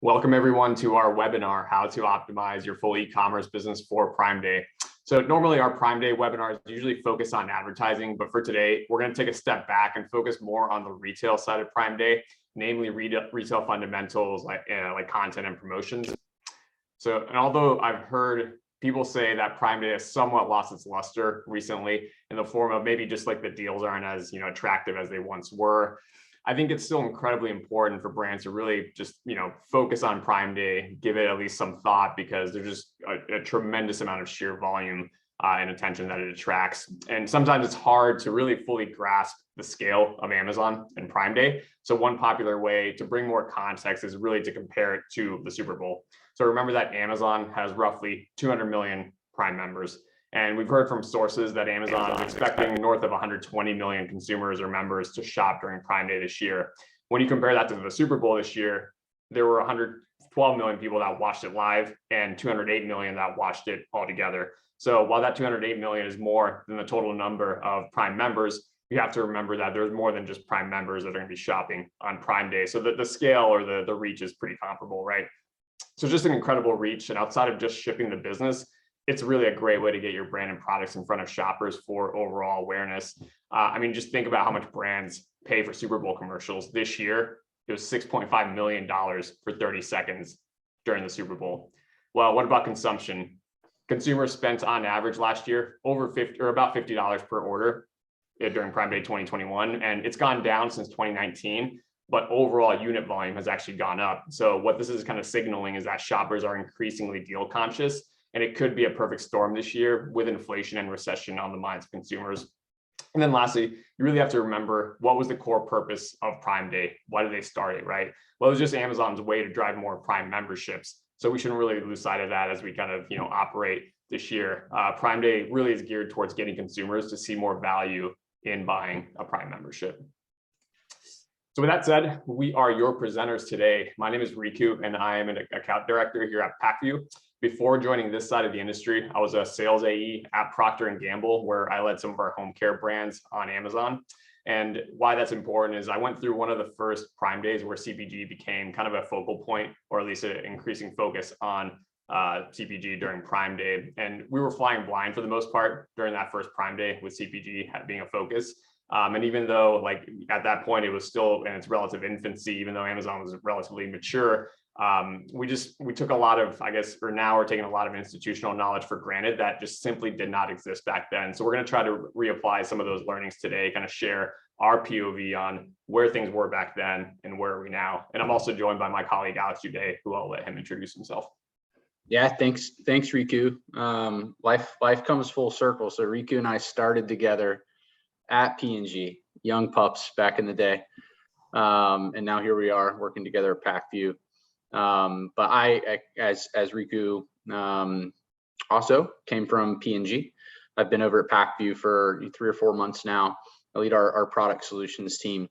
Welcome everyone to our webinar, How to Optimize Your Full E-Commerce Business for Prime Day. So normally our Prime Day webinars usually focus on advertising, but for today, we're going to take a step back and focus more on the retail side of Prime Day, namely retail fundamentals like content and promotions. So, and although I've heard people say that Prime Day has somewhat lost its luster recently in the form of maybe just like the deals aren't as attractive as they once were, I think it's still incredibly important for brands to really just, focus on Prime Day, give it at least some thought, because there's just a tremendous amount of sheer volume and attention that it attracts. And sometimes it's hard to really fully grasp the scale of Amazon and Prime Day. So one popular way to bring more context is really to compare it to the Super Bowl. So remember that Amazon has roughly 200 million Prime members. And we've heard from sources that Amazon is expecting north of 120 million consumers or members to shop during Prime Day this year. When you compare that to the Super Bowl this year, there were 112 million people that watched it live and 208 million that watched it altogether. So while that 208 million is more than the total number of Prime members, you have to remember that there's more than just Prime members that are going to be shopping on Prime Day. So the scale or the reach is pretty comparable, right? So just an incredible reach. And outside of just shipping the business, it's really a great way to get your brand and products in front of shoppers for overall awareness. Just think about how much brands pay for Super Bowl commercials. This year, it was $6.5 million for 30 seconds during the Super Bowl. Well, what about consumption? Consumers spent on average last year about $50 per order during Prime Day 2021, and it's gone down since 2019. But overall unit volume has actually gone up. So what this is kind of signaling is that shoppers are increasingly deal conscious. And it could be a perfect storm this year with inflation and recession on the minds of consumers. And then lastly, you really have to remember, what was the core purpose of Prime Day? Why did they start it, right? Well, it was just Amazon's way to drive more Prime memberships. So we shouldn't really lose sight of that as we kind of operate this year. Prime Day really is geared towards getting consumers to see more value in buying a Prime membership. So with that said, we are your presenters today. My name is Riku, and I am an account director here at PackView. Before joining this side of the industry, I was a sales AE at Procter & Gamble, where I led some of our home care brands on Amazon. And why that's important is I went through one of the first Prime Days where CPG became kind of a focal point, or at least an increasing focus on CPG during Prime Day. And we were flying blind for the most part during that first Prime Day with CPG being a focus. And even though at that point it was still in its relative infancy, even though Amazon was relatively mature, we took a lot of, now we're taking a lot of institutional knowledge for granted that just simply did not exist back then. So we're going to try to reapply some of those learnings today, kind of share our POV on where things were back then and where are we now. And I'm also joined by my colleague Alex Uday, who I'll let him introduce himself. Yeah, thanks, Riku. Life comes full circle. So Riku and I started together at P&G, young pups back in the day, and now here we are working together at PackView. But I, as Riku, also came from P&G. I've been over at PackView for 3 or 4 months now. I lead our product solutions team,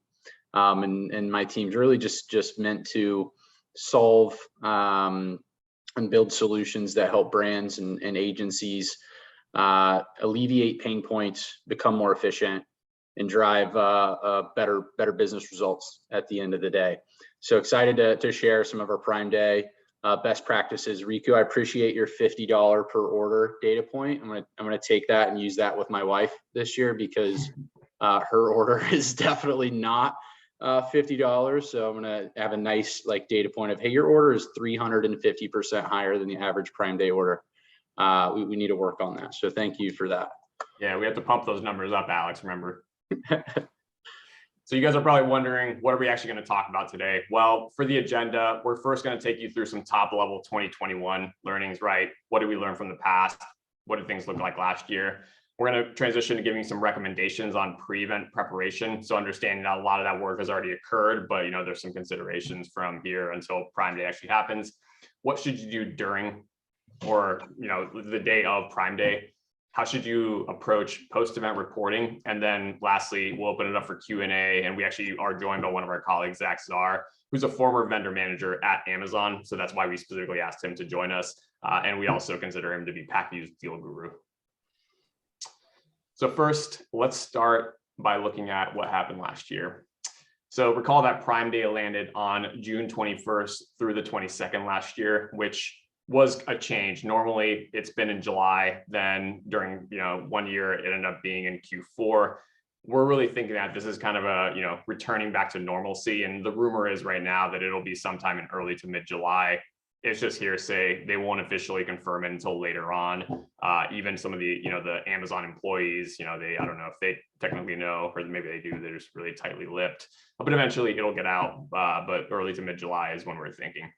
and my team's really just meant to solve and build solutions that help brands and agencies alleviate pain points, become more efficient, and drive better business results at the end of the day. So excited to share some of our Prime Day best practices. Riku, I appreciate your $50 per order data point. I'm gonna take that and use that with my wife this year, because her order is definitely not $50. So I'm gonna have a nice data point of, hey, your order is 350% higher than the average Prime Day order. We need to work on that. So thank you for that. Yeah, we have to pump those numbers up, Alex, remember. So you guys are probably wondering, what are we actually going to talk about today? Well, for the agenda, we're first going to take you through some top level 2021 learnings, right? What did we learn from the past? What did things look like last year? We're going to transition to giving some recommendations on pre-event preparation. So understanding that a lot of that work has already occurred, but there's some considerations from here until Prime Day actually happens. What should you do during or the day of Prime Day? How should you approach post-event reporting? And then lastly, we'll open it up for Q&A, and we actually are joined by one of our colleagues, Zach Czar, who's a former vendor manager at Amazon. So that's why we specifically asked him to join us. And we also consider him to be PackView's deal guru. So first, let's start by looking at what happened last year. So recall that Prime Day landed on June 21st through the 22nd last year, which was a change. Normally it's been in July, then during 1 year it ended up being in Q4. We're really thinking that this is kind of a returning back to normalcy, and the rumor is right now that it'll be sometime in early to mid-July. It's just hearsay. They won't officially confirm it until later on. Even some of the the Amazon employees, I don't know if they technically know, or maybe they do. They're just really tightly lipped. But eventually it'll get out. But early to mid-July is when we're thinking.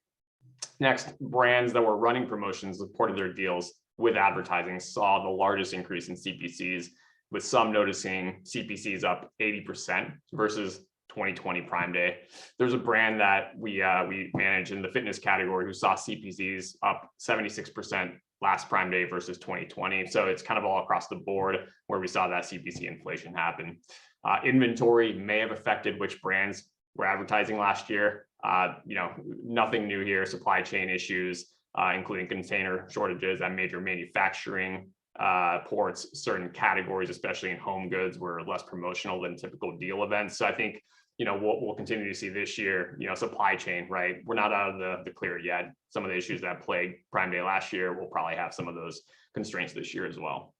Next, brands that were running promotions reported their deals with advertising saw the largest increase in CPCs, with some noticing CPCs up 80% versus 2020 Prime Day. There's a brand that we manage in the fitness category who saw CPCs up 76% last Prime Day versus 2020. So it's kind of all across the board where we saw that CPC inflation happen. Inventory may have affected which brands were advertising last year. Nothing new here. Supply chain issues, including container shortages at major manufacturing ports. Certain categories, especially in home goods, were less promotional than typical deal events. So I think we'll continue to see this year, supply chain, right? We're not out of the clear yet. Some of the issues that plagued Prime Day last year, we'll probably have some of those constraints this year as well.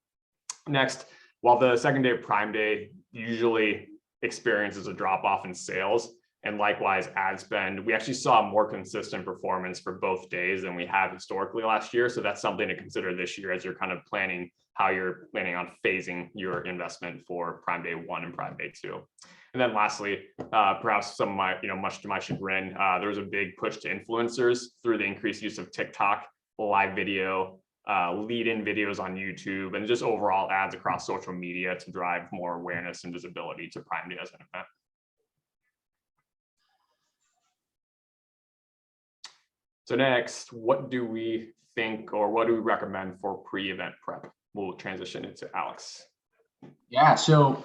Next, while the second day of Prime Day usually experiences a drop off in sales, and likewise ad spend, we actually saw more consistent performance for both days than we have historically last year. So that's something to consider this year as you're kind of planning how you're planning on phasing your investment for Prime Day 1 and Prime Day 2. And then lastly, perhaps some of my, much to my chagrin, there was a big push to influencers through the increased use of TikTok, live video, lead-in videos on YouTube, and just overall ads across social media to drive more awareness and visibility to Prime Day as an event. So next, what do we think, or what do we recommend for pre-event prep? We'll transition into Alex. Yeah, so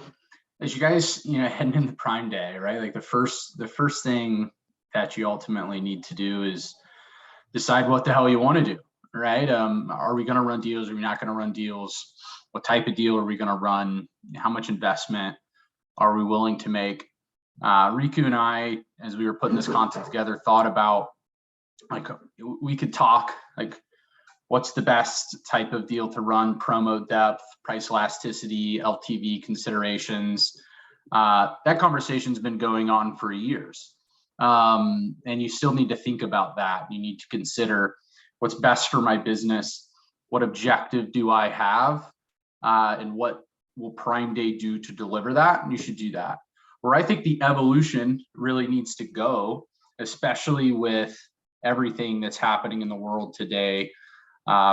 as you guys, heading into Prime Day, right? Like the first thing that you ultimately need to do is decide what the hell you want to do, right? Are we going to run deals? Are we not going to run deals? What type of deal are we going to run? How much investment are we willing to make? Riku and I, as we were putting this content together, thought about, like, we could talk like what's the best type of deal to run, promo depth, price elasticity, LTV considerations. That conversation's been going on for years. And you still need to think about that. You need to consider what's best for my business, what objective do I have, and what will Prime Day do to deliver that? And you should do that. Where I think the evolution really needs to go, especially with everything that's happening in the world today,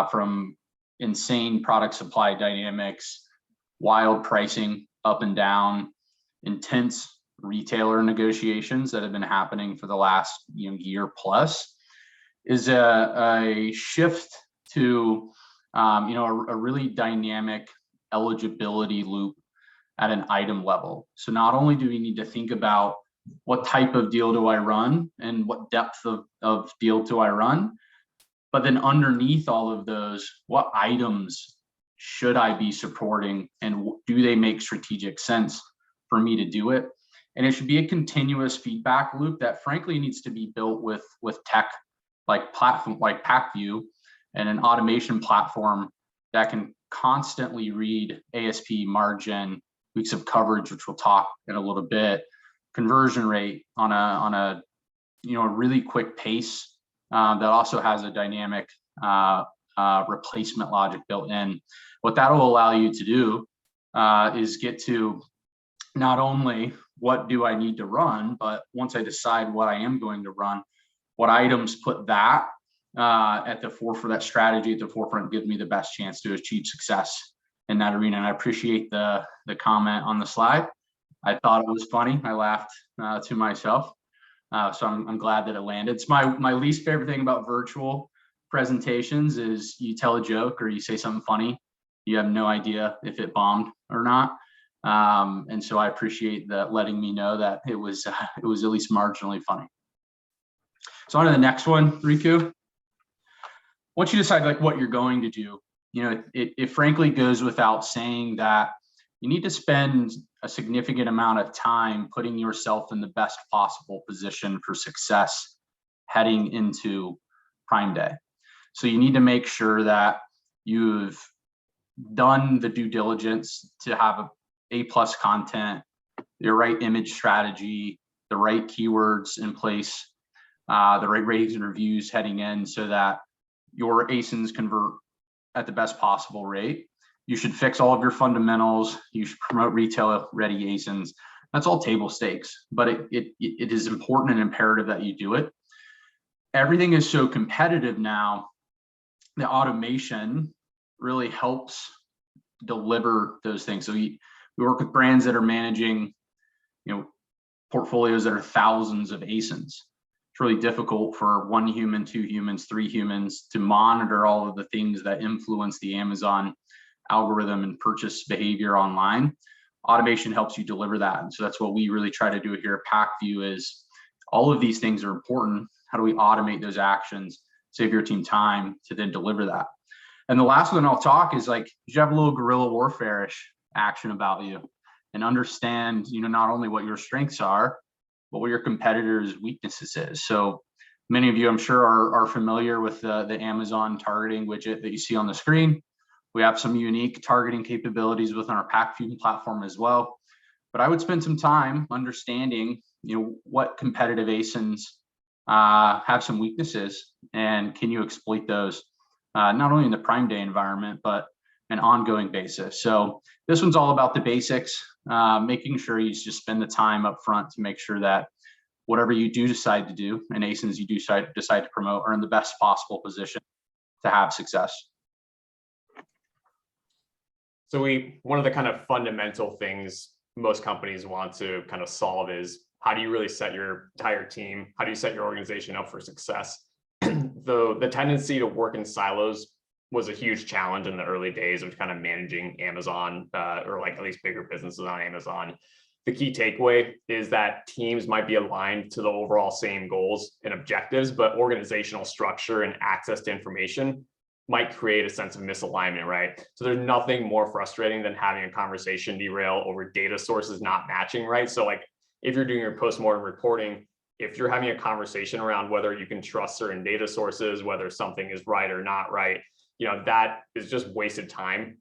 from insane product supply dynamics, wild pricing up and down, intense retailer negotiations that have been happening for the last year plus, is a shift to a really dynamic eligibility loop at an item level. So not only do we need to think about what type of deal do I run and what depth of deal do I run, but then underneath all of those, what items should I be supporting, and do they make strategic sense for me to do it? And it should be a continuous feedback loop that frankly needs to be built with tech like platform like PackView and an automation platform that can constantly read ASP, margin, weeks of coverage, which we'll talk in a little bit, conversion rate on a really quick pace, that also has a dynamic replacement logic built in. What that will allow you to do is get to not only what do I need to run, but once I decide what I am going to run, what items put that at the forefront, that strategy at the forefront, gives me the best chance to achieve success in that arena. And I appreciate the comment on the slide. I thought it was funny. I laughed to myself. So I'm glad that it landed. It's my least favorite thing about virtual presentations is you tell a joke or you say something funny, you have no idea if it bombed or not. And so I appreciate that letting me know that it was at least marginally funny. So on to the next one, Riku. Once you decide like what you're going to do, it frankly goes without saying that you need to spend a significant amount of time putting yourself in the best possible position for success heading into Prime Day. So you need to make sure that you've done the due diligence to have A+ content, your right image strategy, the right keywords in place, the right ratings and reviews heading in, so that your ASINs convert at the best possible rate. You should fix all of your fundamentals. You should promote retail ready ASINs. That's all table stakes, but it is important and imperative that you do it. Everything is so competitive now. The automation really helps deliver those things. So we work with brands that are managing, portfolios that are thousands of ASINs. It's really difficult for 1 human, 2 humans, 3 humans to monitor all of the things that influence the Amazon algorithm and purchase behavior online. Automation helps you deliver that. And so that's what we really try to do here at PackView is all of these things are important. How do we automate those actions, save your team time to then deliver that? And the last one I'll talk is like, you should have a little guerrilla warfare-ish action about you and understand, not only what your strengths are, but what your competitors' weaknesses is. So many of you, I'm sure, are familiar with the Amazon targeting widget that you see on the screen. We have some unique targeting capabilities within our PackView platform as well. But I would spend some time understanding, what competitive ASINs have some weaknesses, and can you exploit those, not only in the Prime Day environment, but an ongoing basis. So this one's all about the basics, making sure you just spend the time up front to make sure that whatever you do decide to do and ASINs you do decide to promote are in the best possible position to have success. So one of the kind of fundamental things most companies want to kind of solve is, how do you really set your entire team? How do you set your organization up for success? The tendency to work in silos was a huge challenge in the early days of kind of managing Amazon, or like at least bigger businesses on Amazon. The key takeaway is that teams might be aligned to the overall same goals and objectives, but organizational structure and access to information might create a sense of misalignment, right? So there's nothing more frustrating than having a conversation derail over data sources not matching, right? So like, if you're doing your post-mortem reporting, if you're having a conversation around whether you can trust certain data sources, whether something is right or not right, that is just wasted time.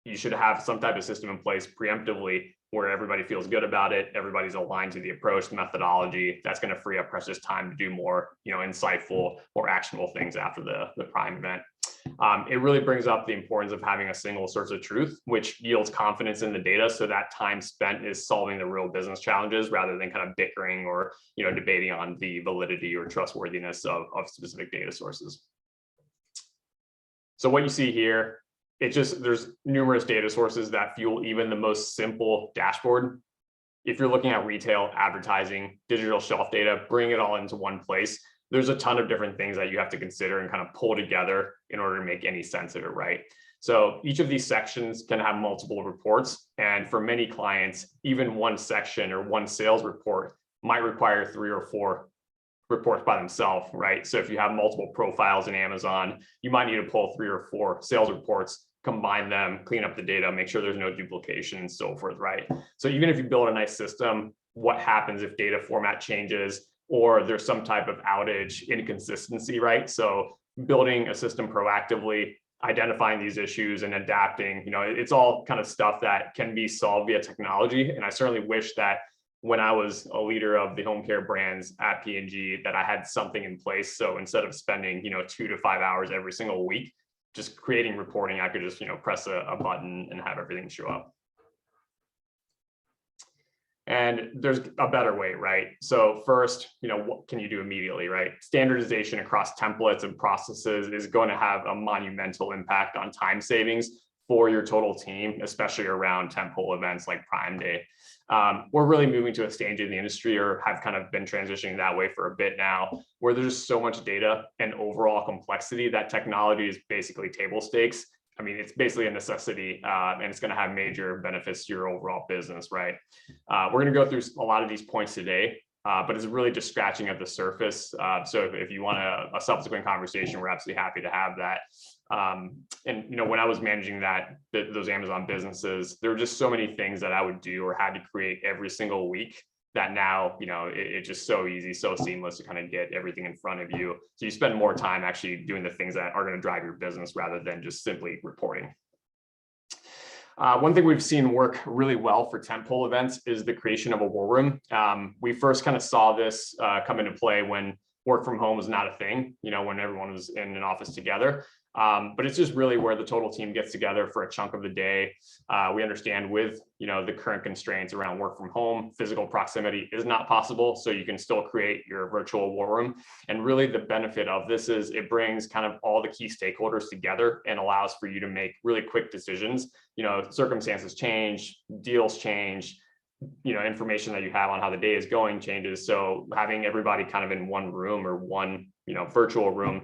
You should have some type of system in place preemptively where everybody feels good about it. Everybody's aligned to the approach, the methodology. That's going to free up precious time to do more, insightful or actionable things after the Prime event. It really brings up the importance of having a single source of truth, which yields confidence in the data, so that time spent is solving the real business challenges rather than kind of bickering or debating on the validity or trustworthiness of specific data sources. So what you see here, there's numerous data sources that fuel even the most simple dashboard. If you're looking at retail, advertising, digital shelf data, bring it all into one place. There's a ton of different things that you have to consider and kind of pull together in order to make any sense of it, right? So each of these sections can have multiple reports. And for many clients, even one section or one sales report might require 3 or 4 reports by themselves, right? So if you have multiple profiles in Amazon, you might need to pull 3 or 4 sales reports, combine them, clean up the data, make sure there's no duplication and so forth, right? So even if you build a nice system, what happens if data format changes or there's some type of outage inconsistency, right? So building a system proactively, identifying these issues and adapting, it's all kind of stuff that can be solved via technology. And I certainly wish that when I was a leader of the home care brands at P&G, that I had something in place. So instead of spending, 2 to 5 hours every single week, just creating reporting, I could just, press a button and have everything show up. And there's a better way, right? So first, what can you do immediately, right? Standardization across templates and processes is going to have a monumental impact on time savings for your total team, especially around tentpole events like Prime Day. We're really moving to a stage in the industry, or have kind of been transitioning that way for a bit now, where there's so much data and overall complexity that technology is basically table stakes. I mean, it's basically a necessity, and it's going to have major benefits to your overall business, right? We're going to go through a lot of these points today. but it's really just scratching at the surface. So if you want a subsequent conversation, we're absolutely happy to have that. And when I was managing those Amazon businesses, there were just so many things that I would do or had to create every single week that now, it's just so easy, so seamless to kind of get everything in front of you. So you spend more time actually doing the things that are going to drive your business rather than just simply reporting. One thing we've seen work really well for tentpole events is the creation of a war room. We first kind of saw this come into play when work from home was not a thing, when everyone was in an office together. But it's just really where the total team gets together for a chunk of the day. We understand with the current constraints around work from home, physical proximity is not possible. So you can still create your virtual war room. And really the benefit of this is it brings kind of all the key stakeholders together and allows for you to make really quick decisions. Circumstances change, deals change, information that you have on how the day is going changes. So having everybody kind of in one room or one, virtual room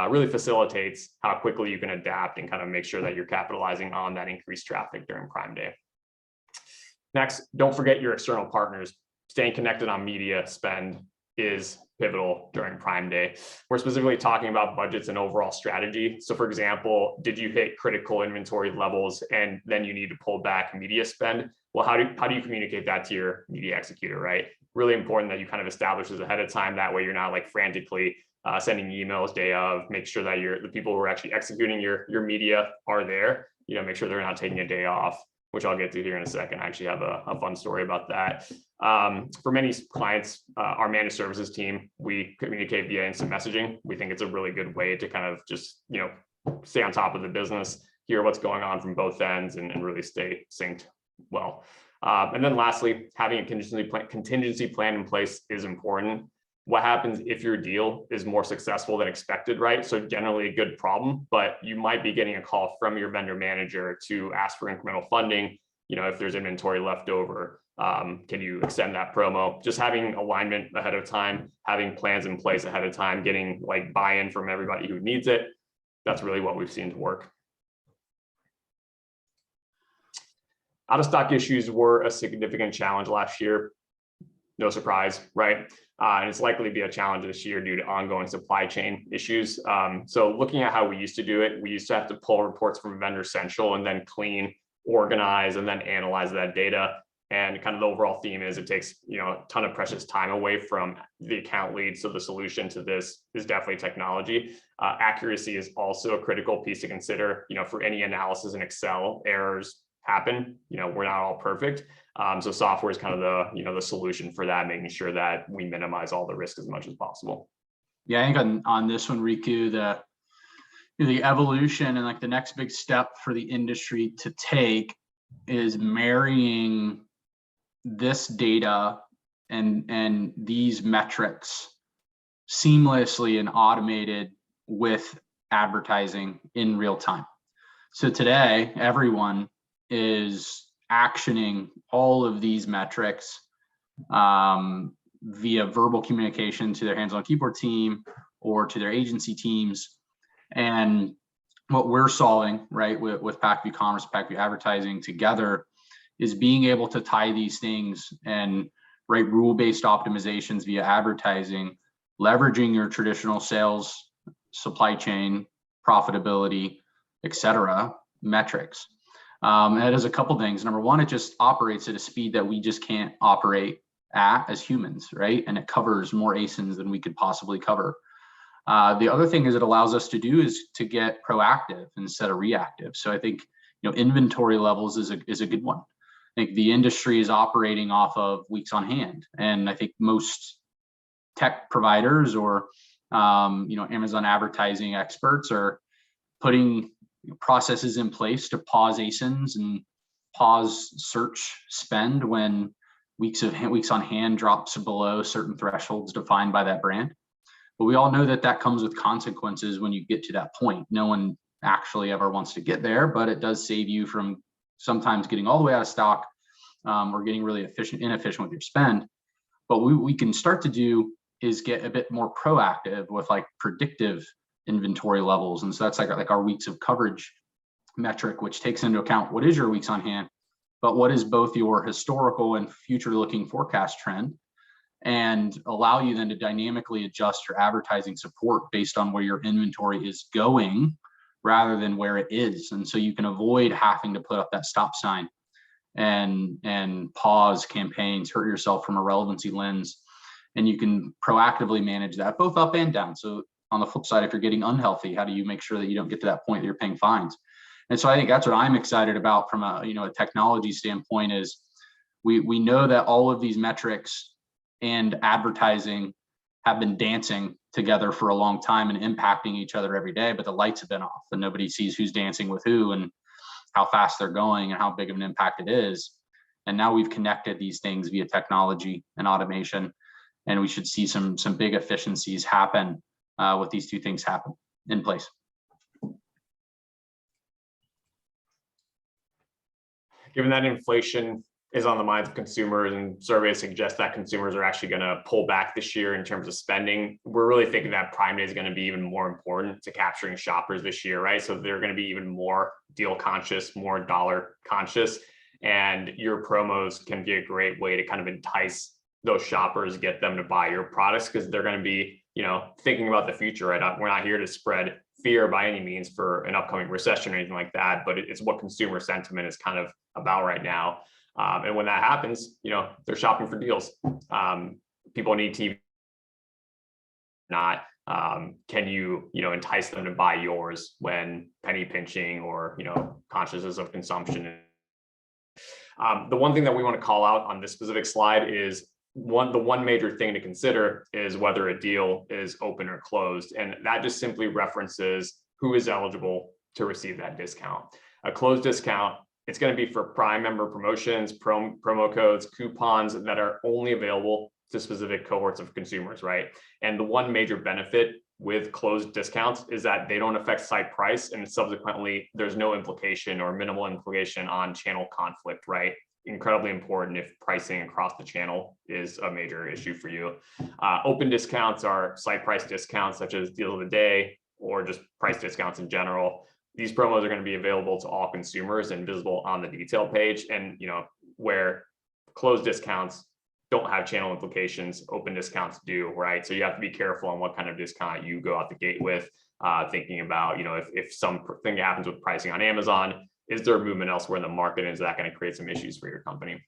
really facilitates how quickly you can adapt and kind of make sure that you're capitalizing on that increased traffic during Prime Day. Next, don't forget your external partners. Staying connected on media spend is pivotal during Prime Day. We're specifically talking about budgets and overall strategy. So for example, did you hit critical inventory levels and then you need to pull back media spend? Well, how do you communicate that to your media executor, right? Really important that you kind of establish this ahead of time. That way you're not like frantically sending emails day of. Make sure that the people who are actually executing your media are there. Make sure they're not taking a day off, which I'll get to here in a second. I actually have a fun story about that. For many clients, our managed services team, we communicate via instant messaging. We think it's a really good way to kind of just, stay on top of the business, hear what's going on from both ends and really stay synced well. And then lastly, having a contingency plan in place is important. What happens if your deal is more successful than expected, right? So generally a good problem, but you might be getting a call from your vendor manager to ask for incremental funding. If there's inventory left over, can you extend that promo? Just having alignment ahead of time, having plans in place ahead of time, getting like buy-in from everybody who needs it. That's really what we've seen to work. Out of stock issues were a significant challenge last year. No surprise, right? And it's likely to be a challenge this year due to ongoing supply chain issues. So looking at how we used to do it, we used to have to pull reports from Vendor Central and then clean, organize, and then analyze that data. And kind of the overall theme is it takes a ton of precious time away from the account lead. So the solution to this is definitely technology. Accuracy is also a critical piece to consider. For any analysis in Excel, errors happen. We're not all perfect. So software is kind of the solution for that, making sure that we minimize all the risk as much as possible. Yeah, I think on this one, Riku, the evolution and like the next big step for the industry to take is marrying this data and these metrics seamlessly and automated with advertising in real time. So today, everyone is actioning all of these metrics via verbal communication to their hands-on keyboard team or to their agency teams. And what we're solving, right, with PackView Commerce, PackView Advertising together is being able to tie these things and write rule-based optimizations via advertising, leveraging your traditional sales, supply chain, profitability, etc. metrics. And it does a couple things. Number one, it just operates at a speed that we just can't operate at as humans, right? And it covers more ASINs than we could possibly cover. The other thing is it allows us to do is to get proactive instead of reactive. So I think inventory levels is a good one. I think the industry is operating off of weeks on hand, and I think most tech providers or Amazon advertising experts are putting processes in place to pause ASINs and pause search spend when weeks on hand drops below certain thresholds defined by that brand. But we all know that comes with consequences when you get to that point. No one actually ever wants to get there, but it does save you from sometimes getting all the way out of stock or getting really inefficient with your spend. But what we can start to do is get a bit more proactive with like predictive inventory levels. And so that's like our weeks of coverage metric, which takes into account what is your weeks on hand, but what is both your historical and future looking forecast trend. and allow you then to dynamically adjust your advertising support based on where your inventory is going rather than where it is. And so you can avoid having to put up that stop sign and pause campaigns, hurt yourself from a relevancy lens. And you can proactively manage that both up and down. So on the flip side, if you're getting unhealthy, how do you make sure that you don't get to that point that you're paying fines? And so I think that's what I'm excited about from a technology standpoint is we know that all of these metrics and advertising have been dancing together for a long time and impacting each other every day, but the lights have been off and nobody sees who's dancing with who and how fast they're going and how big of an impact it is. And now we've connected these things via technology and automation, and we should see some big efficiencies happen with these two things happen in place. Given that inflation is on the minds of consumers and surveys suggest that consumers are actually going to pull back this year in terms of spending, we're really thinking that Prime Day is going to be even more important to capturing shoppers this year, right? So they're going to be even more deal conscious, more dollar conscious, and your promos can be a great way to kind of entice those shoppers, get them to buy your products because they're going to be, thinking about the future, right? We're not here to spread fear by any means for an upcoming recession or anything like that, but it's what consumer sentiment is kind of about right now. And when that happens, they're shopping for deals. People need TV. Not can you, entice them to buy yours when penny pinching or, consciousness of consumption. The one thing that we want to call out on this specific slide is the one major thing to consider is whether a deal is open or closed. And that just simply references who is eligible to receive that discount. A closed discount, it's going to be for Prime member promotions, promo codes, coupons that are only available to specific cohorts of consumers, right? And the one major benefit with closed discounts is that they don't affect site price, and subsequently there's no implication or minimal implication on channel conflict, right? Incredibly important if pricing across the channel is a major issue for you. Open discounts are site price discounts such as deal of the day or just price discounts in general. These promos are going to be available to all consumers and visible on the detail page. And where closed discounts don't have channel implications, open discounts do, right? So you have to be careful on what kind of discount you go out the gate with, thinking about, if something happens with pricing on Amazon, is there a movement elsewhere in the market? And is that going to create some issues for your company?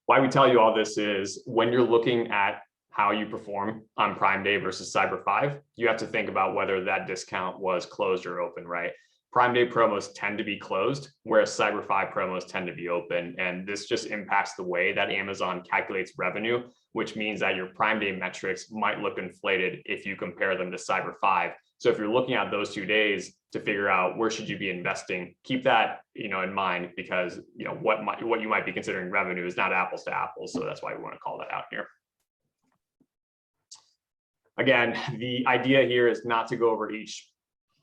Why we tell you all this is when you're looking at how you perform on Prime Day versus Cyber 5, you have to think about whether that discount was closed or open, right? Prime Day promos tend to be closed, whereas Cyber 5 promos tend to be open. And this just impacts the way that Amazon calculates revenue, which means that your Prime Day metrics might look inflated if you compare them to Cyber 5. So if you're looking at those 2 days to figure out where should you be investing, keep that in mind, because what you might be considering revenue is not apples to apples. So that's why we want to call that out here. Again, the idea here is not to go over each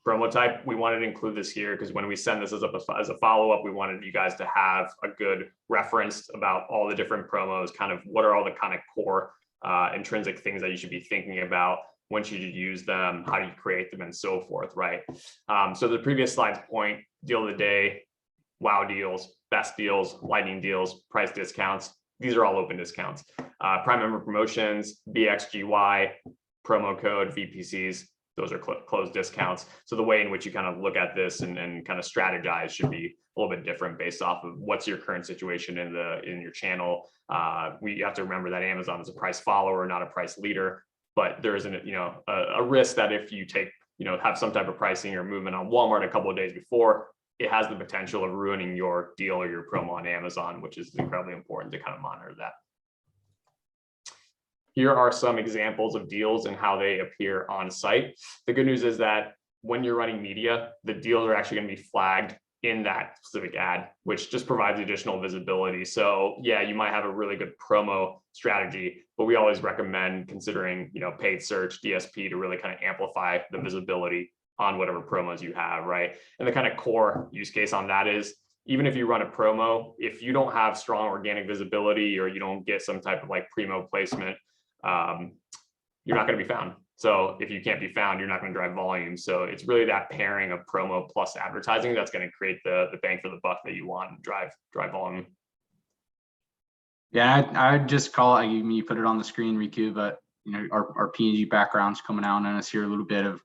promo type. We wanted to include this here because when we send this as a follow-up, we wanted you guys to have a good reference about all the different promos, kind of what are all the kind of core intrinsic things that you should be thinking about. When should you use them? How do you create them, and so forth, right? So the previous slide's point, deal of the day, wow deals, best deals, lightning deals, price discounts. These are all open discounts. Prime member promotions, BXGY, promo code, VPCs, those are closed discounts. So the way in which you kind of look at this and kind of strategize should be a little bit different based off of what's your current situation in your channel. We have to remember that Amazon is a price follower, not a price leader. But there isn't, a risk that if you have some type of pricing or movement on Walmart a couple of days before, it has the potential of ruining your deal or your promo on Amazon, which is incredibly important to kind of monitor that. Here are some examples of deals and how they appear on site. The good news is that when you're running media, the deals are actually going to be flagged in that specific ad, which just provides additional visibility. So yeah, you might have a really good promo strategy, but we always recommend considering, paid search, DSP to really kind of amplify the visibility on whatever promos you have, right? And the kind of core use case on that is, even if you run a promo, if you don't have strong organic visibility or you don't get some type of like primo placement, you're not going to be found. So if you can't be found, you're not going to drive volume. So it's really that pairing of promo plus advertising that's going to create the bang for the buck that you want and drive volume. Yeah, I'd just call it, you put it on the screen, Riku, but our P&G background's coming out on us here a little bit of,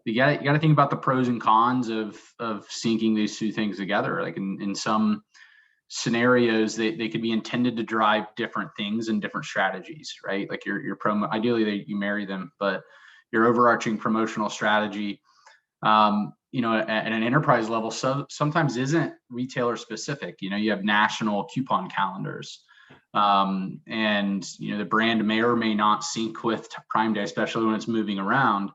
you got to think about the pros and cons of syncing these two things together. Like in some scenarios, they could be intended to drive different things and different strategies, right? Like your promo, ideally you marry them, but your overarching promotional strategy, at an enterprise level, so sometimes isn't retailer specific. You have national coupon calendars, and the brand may or may not sync with Prime Day, especially when it's moving around.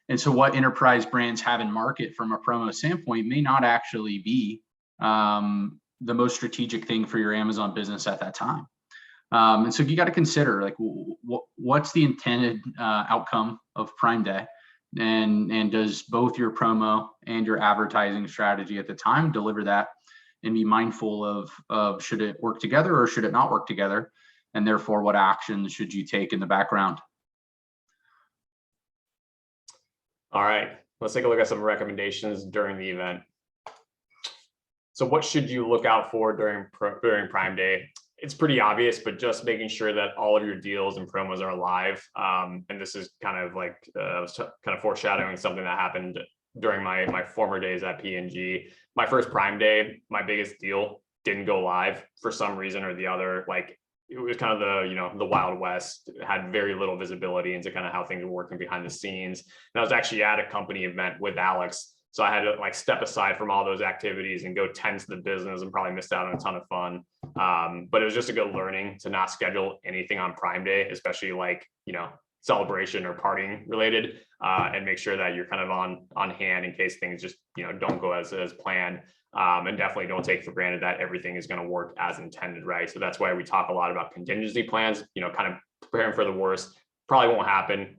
And so what enterprise brands have in market from a promo standpoint may not actually be the most strategic thing for your Amazon business at that time. And so you got to consider, like, what's the intended outcome of Prime Day, and does both your promo and your advertising strategy at the time deliver that, and be mindful of should it work together or should it not work together, and therefore what actions should you take in the background. All right, let's take a look at some recommendations during the event. So what should you look out for during Prime Day? It's pretty obvious, but just making sure that all of your deals and promos are live. And this is kind of like kind of foreshadowing something that happened during my former days at P&G. My first Prime Day, my biggest deal didn't go live for some reason or the other. Like, it was kind of the Wild West. It had very little visibility into kind of how things were working behind the scenes. And I was actually at a company event with Alex, so I had to like step aside from all those activities and go tend to the business, and probably missed out on a ton of fun. But it was just a good learning to not schedule anything on Prime Day, especially like, celebration or partying related, and make sure that you're kind of on hand in case things just, don't go as planned. And definitely don't take for granted that everything is going to work as intended, right? So that's why we talk a lot about contingency plans, kind of preparing for the worst. Probably won't happen.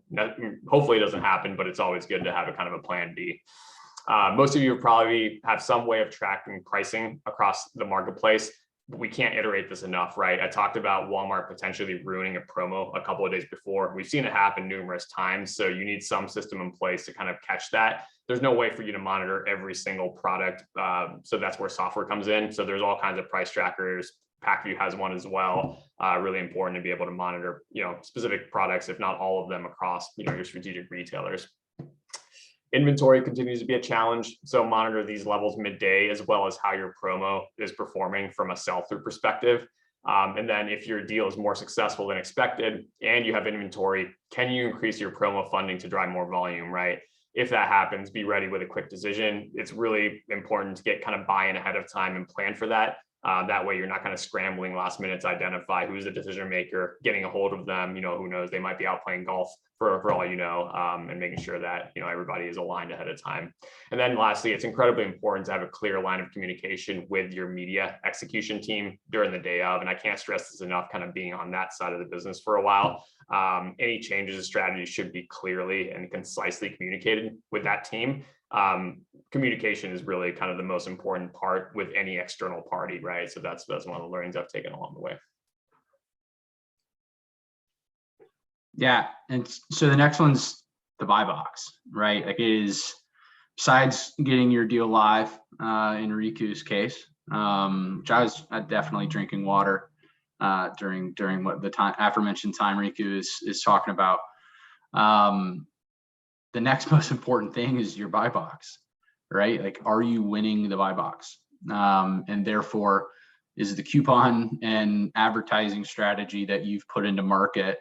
Hopefully it doesn't happen, but it's always good to have a kind of a plan B. Most of you probably have some way of tracking pricing across the marketplace. We can't iterate this enough, right? I talked about Walmart potentially ruining a promo a couple of days before. We've seen it happen numerous times. So you need some system in place to kind of catch that. There's no way for you to monitor every single product. So that's where software comes in. So there's all kinds of price trackers. PackView has one as well. Really important to be able to monitor, specific products, if not all of them, across, your strategic retailers. Inventory continues to be a challenge, so monitor these levels midday, as well as how your promo is performing from a sell-through perspective. And then if your deal is more successful than expected and you have inventory, can you increase your promo funding to drive more volume, right? If that happens, be ready with a quick decision. It's really important to get kind of buy-in ahead of time and plan for that. That way you're not kind of scrambling last minute to identify who's the decision maker, getting a hold of them. Who knows, they might be out playing golf for all you know, and making sure that everybody is aligned ahead of time. And then lastly, it's incredibly important to have a clear line of communication with your media execution team during the day of. And I can't stress this enough, kind of being on that side of the business for a while. Any changes to strategy should be clearly and concisely communicated with that team. Communication is really kind of the most important part with any external party, right? So that's one of the learnings I've taken along the way. Yeah, and so the next one's the buy box, right? Like, it is, besides getting your deal live, in Riku's case, which I was definitely drinking water during what the time aforementioned time Riku is talking about. The next most important thing is your buy box, right? Like, are you winning the buy box? And therefore, is the coupon and advertising strategy that you've put into market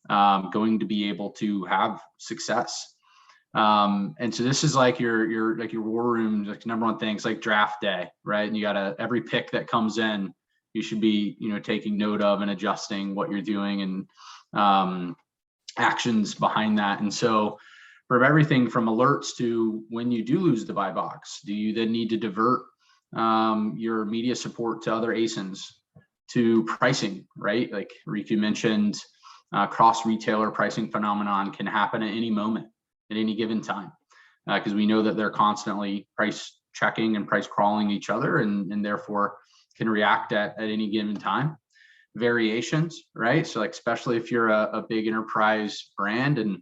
going to be able to have success? And so this is like your war room, like number one things, like draft day, right? And you gotta, every pick that comes in, you should be, taking note of and adjusting what you're doing, and actions behind that. And so from everything from alerts to when you do lose the buy box, do you then need to divert your media support to other ASINs, to pricing, right? Like Riku mentioned, cross retailer pricing phenomenon can happen at any moment, at any given time, because we know that they're constantly price checking and price crawling each other, and therefore can react at any given time. Variations, right? So like, especially if you're a big enterprise brand and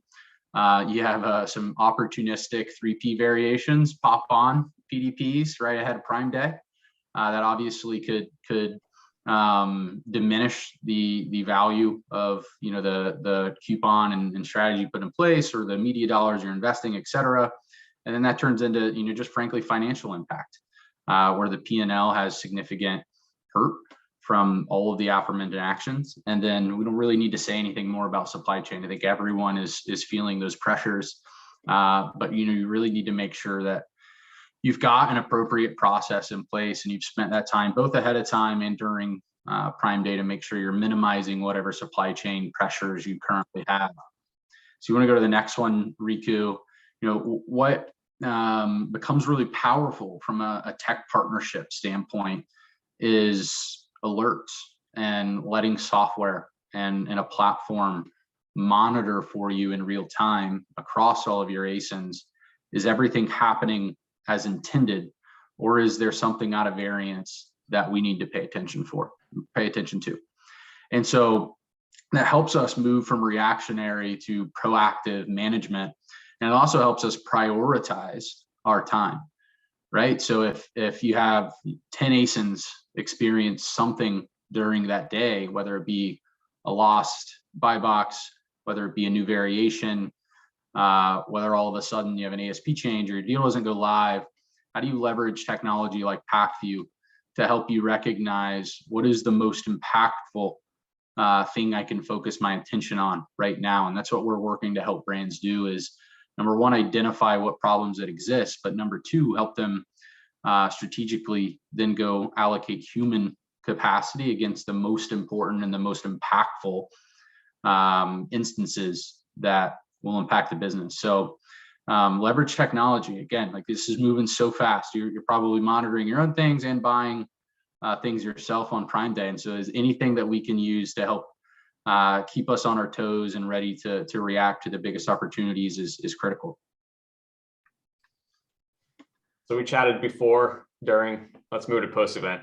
you have some opportunistic 3P variations pop on PDPs right ahead of Prime Day, that obviously could diminish the value of the coupon and strategy put in place, or the media dollars you're investing, et cetera. And then that turns into just frankly financial impact, where the P&L has significant hurt from all of the aforementioned actions. And then we don't really need to say anything more about supply chain. I think everyone is feeling those pressures, but you really need to make sure that you've got an appropriate process in place, and you've spent that time both ahead of time and during Prime Day to make sure you're minimizing whatever supply chain pressures you currently have. So you want to go to the next one, Riku. What becomes really powerful from a tech partnership standpoint is alerts and letting software and a platform monitor for you in real time across all of your ASINs. Is everything happening as intended, or is there something out of variance that we need to pay attention to? And so that helps us move from reactionary to proactive management. And it also helps us prioritize our time, right? So if you have 10 ASINs experience something during that day, whether it be a lost buy box, whether it be a new variation, whether all of a sudden you have an ASP change or your deal doesn't go live, how do you leverage technology like PackView to help you recognize what is the most impactful thing I can focus my attention on right now? And that's what we're working to help brands do, is number one, identify what problems that exist, but number two, help them strategically then go allocate human capacity against the most important and the most impactful instances that will impact the business. So leverage technology. Again, like, this is moving so fast. You're probably monitoring your own things and buying things yourself on Prime Day. And so is anything that we can use to help keep us on our toes and ready to react to the biggest opportunities is critical. So we chatted before, during, let's move to post-event.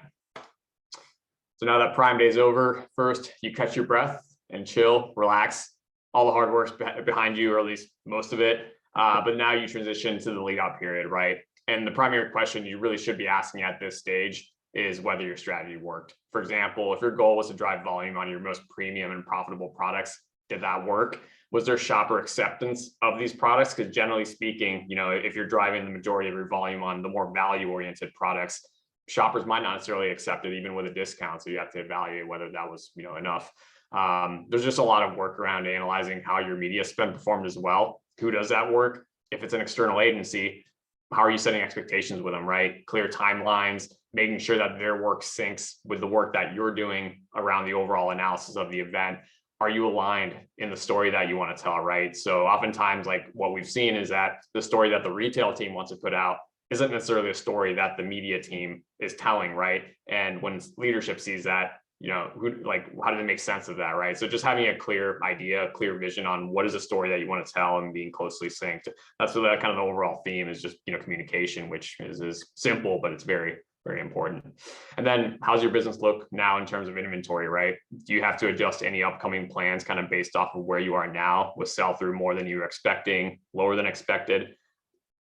So now that Prime Day is over, first you catch your breath and chill, relax. All the hard work's behind you, or at least most of it. But now you transition to the lead up period, right? And the primary question you really should be asking at this stage is whether your strategy worked. For example, if your goal was to drive volume on your most premium and profitable products, did that work? Was there shopper acceptance of these products? Because generally speaking, if you're driving the majority of your volume on the more value-oriented products, shoppers might not necessarily accept it even with a discount. So you have to evaluate whether that was enough. There's just a lot of work around analyzing how your media spend performed as well. Who does that work? If it's an external agency, how are you setting expectations with them, right? Clear timelines, making sure that their work syncs with the work that you're doing around the overall analysis of the event. Are you aligned in the story that you want to tell, right? So oftentimes, like, what we've seen is that the story that the retail team wants to put out isn't necessarily a story that the media team is telling, right? And when leadership sees that, how does it make sense of that, right? So just having a clear idea, a clear vision on what is a story that you want to tell and being closely synced. That's what that kind of the overall theme is, just, communication, which is simple, but it's very, very important. And then how's your business look now in terms of inventory, right? Do you have to adjust any upcoming plans kind of based off of where you are now with sell through more than you were expecting, lower than expected?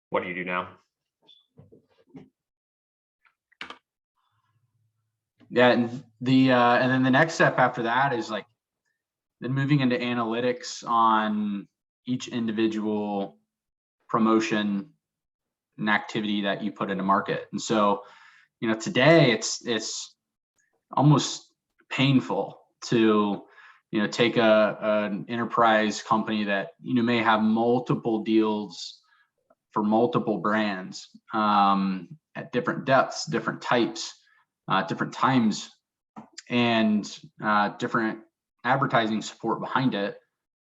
What do you do now? Yeah, and then the next step after that is then moving into analytics on each individual promotion and activity that you put into market. And so, today it's almost painful to take an enterprise company that may have multiple deals for multiple brands at different depths, different types, different times, and different advertising support behind it.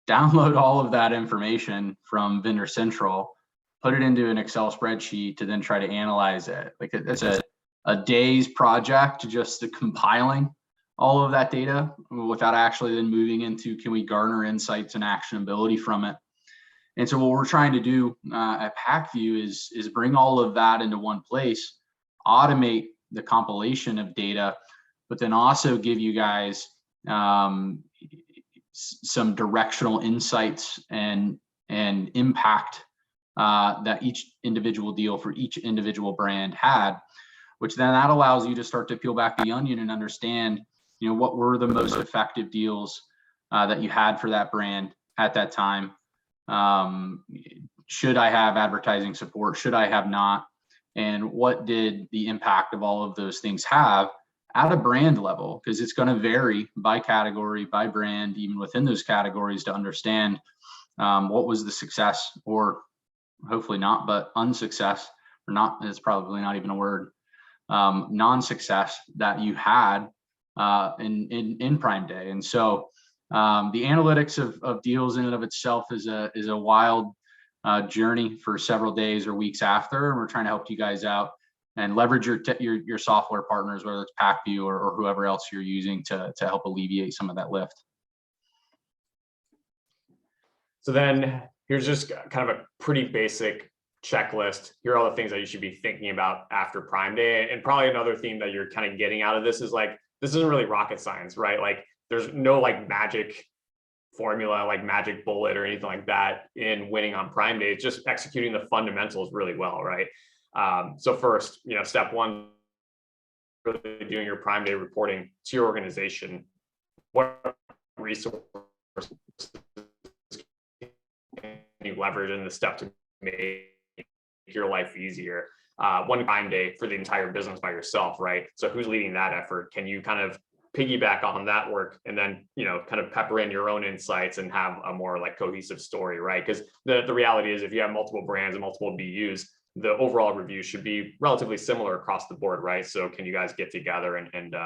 Download all of that information from Vendor Central, put it into an Excel spreadsheet to then try to analyze it. Like, it's a day's project just to compiling all of that data without actually then moving into, can we garner insights and actionability from it? And so what we're trying to do at PackView is bring all of that into one place, automate the compilation of data, but then also give you guys some directional insights and impact that each individual deal for each individual brand had, which then that allows you to start to peel back the onion and understand what were the most effective deals that you had for that brand at that time? Should I have advertising support? Should I have not? And what did the impact of all of those things have at a brand level? Because it's going to vary by category, by brand, even within those categories, to understand what was the success, or hopefully not, but unsuccess, or not, it's probably not even a word, non-success that you had in Prime Day. And so the analytics of deals in and of itself is a wild journey for several days or weeks after, and we're trying to help you guys out and leverage your software partners, whether it's PackView or whoever else you're using to help alleviate some of that lift. So then here's just kind of a pretty basic checklist. Here are all the things that you should be thinking about after Prime Day. And probably another theme that you're kind of getting out of this is like, this isn't really rocket science, right? Like there's no like magic formula, like magic bullet or anything like that in winning on Prime Day. It's just executing the fundamentals really well, right? So first, step one, really doing your Prime Day reporting to your organization. What resources can you leverage in the step to make your life easier? One Prime Day for the entire business by yourself, right? So who's leading that effort? Can you kind of piggyback on that work and then, kind of pepper in your own insights and have a more like cohesive story, right? Because the reality is if you have multiple brands and multiple BUs, the overall review should be relatively similar across the board, right? So can you guys get together and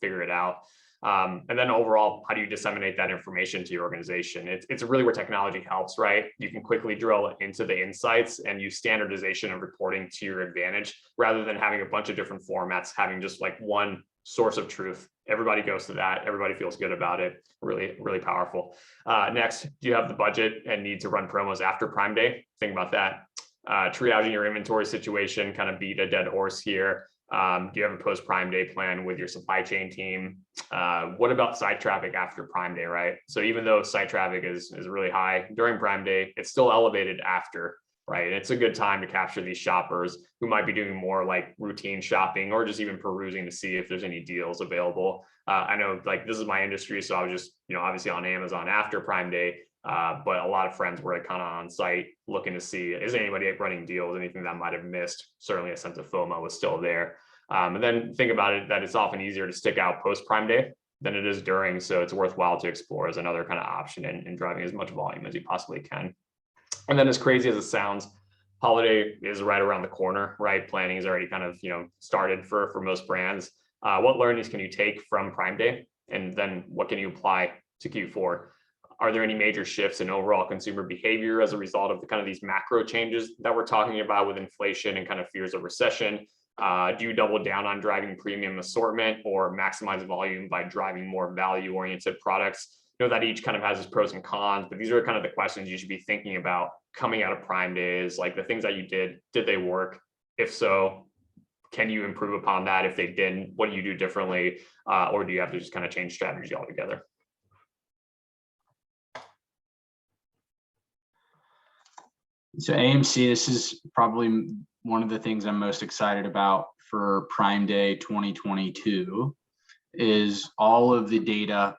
figure it out? And then overall, how do you disseminate that information to your organization? It's really where technology helps, right? You can quickly drill into the insights and use standardization of reporting to your advantage, rather than having a bunch of different formats, having just like one source of truth. Everybody goes to that. Everybody feels good about it. Really, really powerful. Next, do you have the budget and need to run promos after Prime Day? Think about that. Triaging your inventory situation, kind of beat a dead horse here. Do you have a post Prime Day plan with your supply chain team? What about site traffic after Prime Day, right? So even though site traffic is really high during Prime Day, it's still elevated after, right? And it's a good time to capture these shoppers who might be doing more like routine shopping or just even perusing to see if there's any deals available. I know like this is my industry, so I was just, obviously on Amazon after Prime Day. But a lot of friends were kind of on site looking to see, is anybody running deals, anything that I might have missed? Certainly a sense of FOMO was still there. And then think about it, that it's often easier to stick out post Prime Day than it is during. So it's worthwhile to explore as another kind of option in driving as much volume as you possibly can. And then as crazy as it sounds, holiday is right around the corner, right? Planning is already kind of, started for most brands. What learnings can you take from Prime Day? And then what can you apply to Q4? Are there any major shifts in overall consumer behavior as a result of the kind of these macro changes that we're talking about with inflation and kind of fears of recession? Do you double down on driving premium assortment or maximize volume by driving more value-oriented products? That each kind of has its pros and cons, but these are kind of the questions you should be thinking about coming out of Prime Days. Like the things that you did they work? If so, can you improve upon that? If they didn't, what do you do differently? Or do you have to just kind of change strategy altogether? So AMC, this is probably one of the things I'm most excited about for Prime Day 2022 is all of the data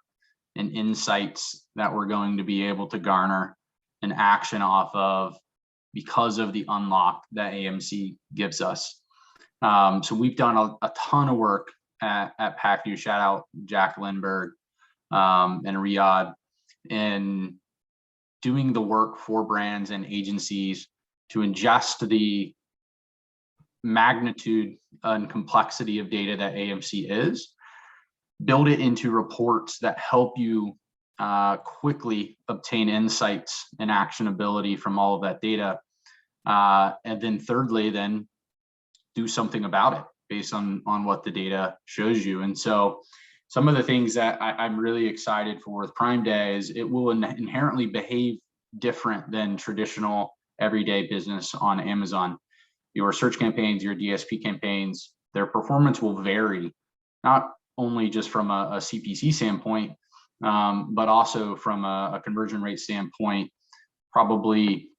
and insights that we're going to be able to garner and action off of because of the unlock that AMC gives us. So we've done a ton of work at PackView. Shout out Jack Lindbergh and Riyadh in doing the work for brands and agencies to ingest the magnitude and complexity of data that AMC is, build it into reports that help you quickly obtain insights and actionability from all of that data. And then thirdly, then do something about it based on what the data shows you. And so some of the things that I'm really excited for with Prime Day is it will inherently behave different than traditional everyday business on Amazon. Your search campaigns, your DSP campaigns, their performance will vary, not only just from a CPC standpoint, but also from a conversion rate standpoint. Probably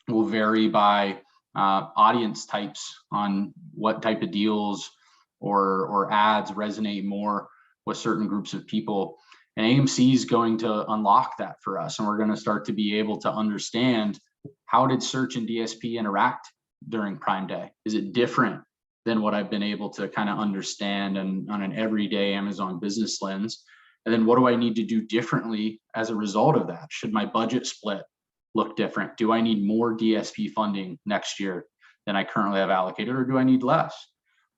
will vary by audience types on what type of deals or ads resonate more certain groups of people. And AMC is going to unlock that for us. And we're going to start to be able to understand, how did search and DSP interact during Prime Day? Is it different than what I've been able to kind of understand and on an everyday Amazon business lens? And then what do I need to do differently as a result of that? Should my budget split look different? Do I need more DSP funding next year than I currently have allocated, or do I need less?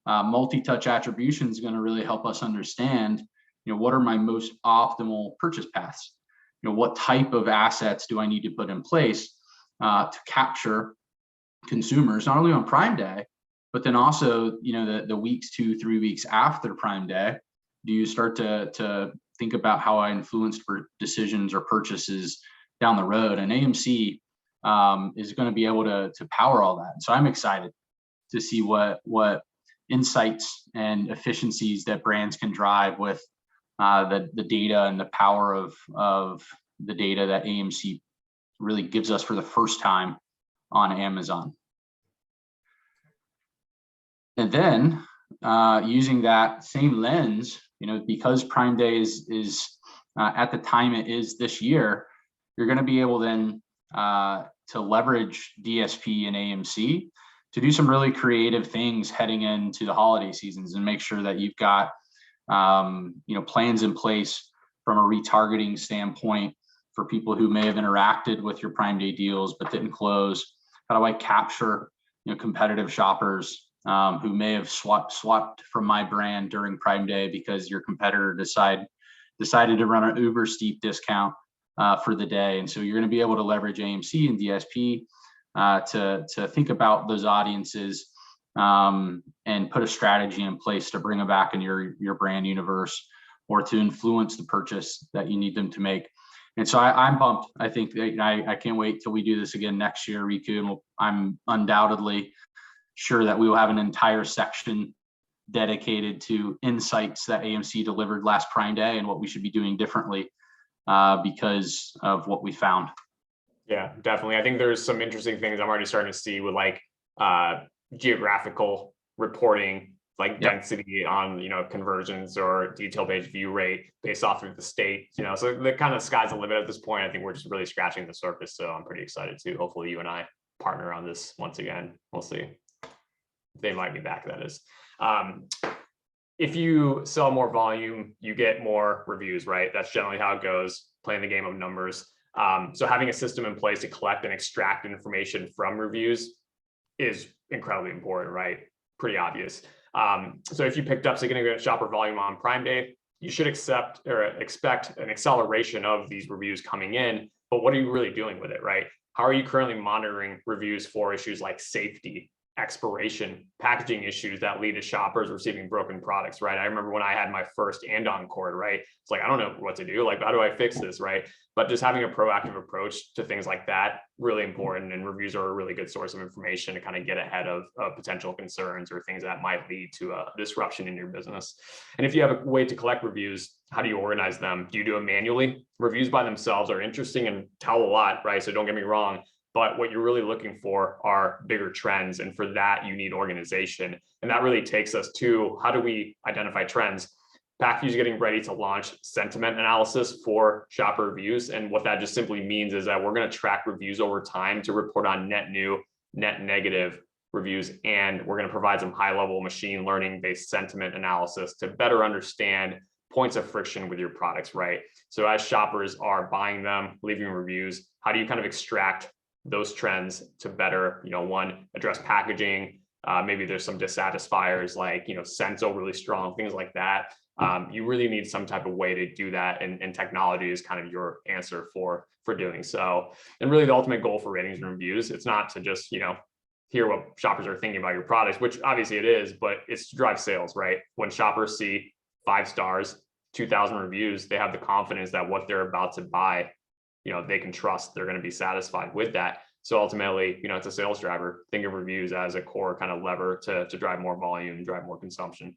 Multi-touch attribution is going to really help us understand, what are my most optimal purchase paths? What type of assets do I need to put in place to capture consumers, not only on Prime Day, but then also, the weeks, 2-3 weeks after Prime Day? Do you start to think about how I influenced decisions or purchases down the road? And AMC is going to be able to power all that. So I'm excited to see what insights and efficiencies that brands can drive with the data and the power of the data that AMC really gives us for the first time on Amazon. And then using that same lens, because Prime Day is at the time it is this year, you're going to be able then to leverage DSP and AMC to do some really creative things heading into the holiday seasons, and make sure that you've got plans in place from a retargeting standpoint for people who may have interacted with your Prime Day deals but didn't close. How do I capture competitive shoppers who may have swapped from my brand during Prime Day because your competitor decided to run an uber steep discount for the day? And so you're going to be able to leverage AMC and DSP to think about those audiences and put a strategy in place to bring them back in your brand universe, or to influence the purchase that you need them to make. And so I'm pumped. I think that I can't wait till we do this again next year, Riku. And I'm undoubtedly sure that we will have an entire section dedicated to insights that AMC delivered last Prime Day and what we should be doing differently because of what we found. Yeah, definitely. I think there's some interesting things I'm already starting to see with geographical reporting, like density on, conversions or detail page view rate based off of the state, so the kind of sky's the limit at this point. I think we're just really scratching the surface. So I'm pretty excited to hopefully you and I partner on this once again. We'll see. They might be back, that is. If you sell more volume, you get more reviews, right? That's generally how it goes, playing the game of numbers. So having a system in place to collect and extract information from reviews is incredibly important, right? Pretty obvious. So if you picked up significant shopper volume on Prime Day, you should expect an acceleration of these reviews coming in. But what are you really doing with it, right? How are you currently monitoring reviews for issues like safety, expiration, packaging issues that lead to shoppers receiving broken products, right? I remember when I had my first Andon cord, right? It's like, I don't know what to do. Like, how do I fix this, right? But just having a proactive approach to things like that, really important. And reviews are a really good source of information to kind of get ahead of potential concerns or things that might lead to a disruption in your business. And if you have a way to collect reviews, how do you organize them? Do you do it manually? Reviews by themselves are interesting and tell a lot, right? So don't get me wrong. But what you're really looking for are bigger trends. And for that, you need organization. And that really takes us to, how do we identify trends? Pacvue is getting ready to launch sentiment analysis for shopper reviews. And what that just simply means is that we're going to track reviews over time to report on net new, net negative reviews. And we're going to provide some high-level machine learning-based sentiment analysis to better understand points of friction with your products, right? So as shoppers are buying them, leaving reviews, how do you kind of extract those trends to better, one, address packaging? Maybe there's some dissatisfiers like, scent's overly strong, things like that. You really need some type of way to do that. And technology is kind of your answer for doing so. And really the ultimate goal for ratings and reviews, it's not to just, hear what shoppers are thinking about your products, which obviously it is, but it's to drive sales, right? When shoppers see 5 stars, 2,000 reviews, they have the confidence that what they're about to buy, they can trust, they're going to be satisfied with that. So ultimately, it's a sales driver. Think of reviews as a core kind of lever to drive more volume, drive more consumption.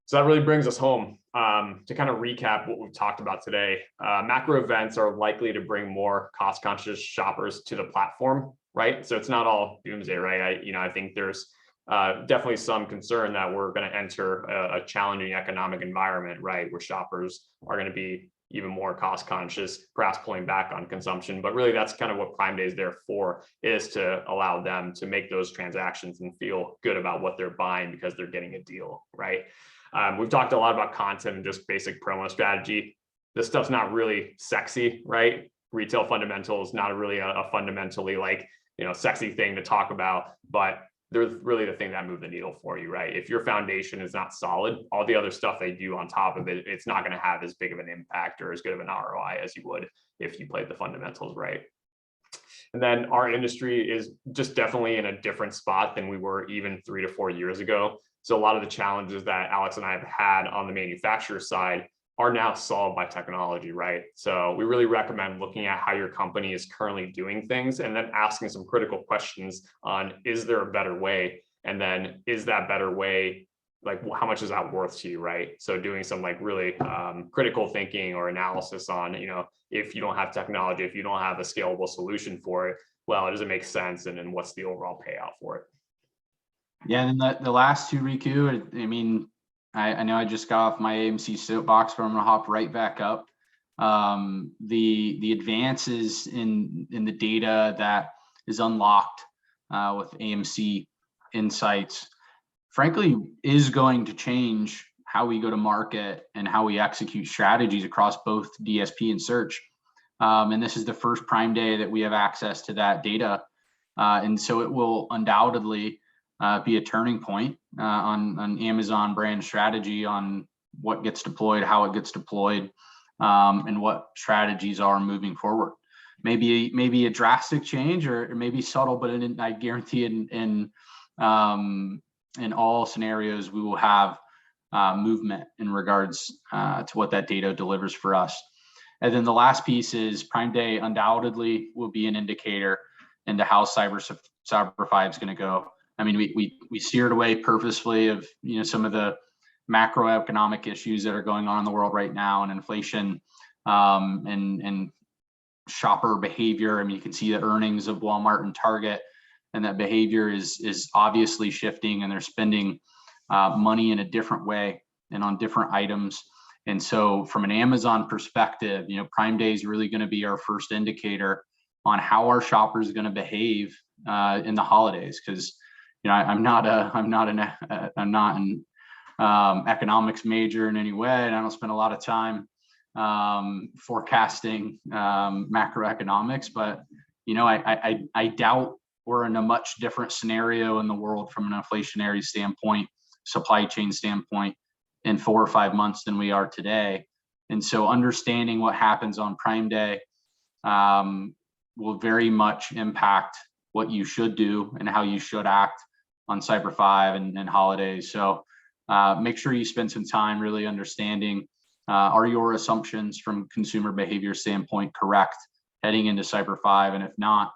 So that really brings us home to kind of recap what we've talked about today. Macro events are likely to bring more cost-conscious shoppers to the platform, right? So it's not all doomsday, right? I think there's definitely some concern that we're going to enter a challenging economic environment, right, where shoppers are going to be even more cost conscious, perhaps pulling back on consumption. But really, that's kind of what Prime Day is there for, is to allow them to make those transactions and feel good about what they're buying because they're getting a deal, right? We've talked a lot about content and just basic promo strategy. This stuff's not really sexy, right? Retail fundamentals, not really a fundamentally sexy thing to talk about, but they're really the thing that move the needle for you, right? If your foundation is not solid, all the other stuff they do on top of it, it's not going to have as big of an impact or as good of an ROI as you would if you played the fundamentals right. And then our industry is just definitely in a different spot than we were even 3 to 4 years ago. So a lot of the challenges that Alex and I have had on the manufacturer side are now solved by technology, right? So we really recommend looking at how your company is currently doing things and then asking some critical questions on, is there a better way? And then is that better way, like how much is that worth to you, right? So doing some really critical thinking or analysis on, if you don't have technology, if you don't have a scalable solution for it, well, does it make sense? And then what's the overall payout for it? Yeah, and then the last two, Riku, I mean, I know I just got off my AMC soapbox, but I'm gonna hop right back up. The advances in the data that is unlocked with AMC insights, frankly, is going to change how we go to market and how we execute strategies across both DSP and search. And this is the first Prime Day that we have access to that data. And so it will undoubtedly be a turning point on Amazon brand strategy, on what gets deployed, how it gets deployed, and what strategies are moving forward. Maybe a drastic change, or maybe subtle, but I guarantee in all scenarios we will have movement in regards to what that data delivers for us. And then the last piece is Prime Day undoubtedly will be an indicator into how Cyber 5 is going to go. I mean, we steered away purposefully of some of the macroeconomic issues that are going on in the world right now, and inflation, and shopper behavior. I mean, you can see the earnings of Walmart and Target, and that behavior is obviously shifting, and they're spending money in a different way and on different items. And so, from an Amazon perspective, Prime Day is really going to be our first indicator on how our shoppers are going to behave in the holidays, because I'm not an economics major in any way, and I don't spend a lot of time forecasting macroeconomics, but I doubt we're in a much different scenario in the world from an inflationary standpoint, supply chain standpoint, in 4 or 5 months than we are today. And so understanding what happens on Prime Day will very much impact what you should do and how you should act on Cyber 5 and holidays. So make sure you spend some time really understanding, are your assumptions from consumer behavior standpoint correct heading into Cyber 5? And if not,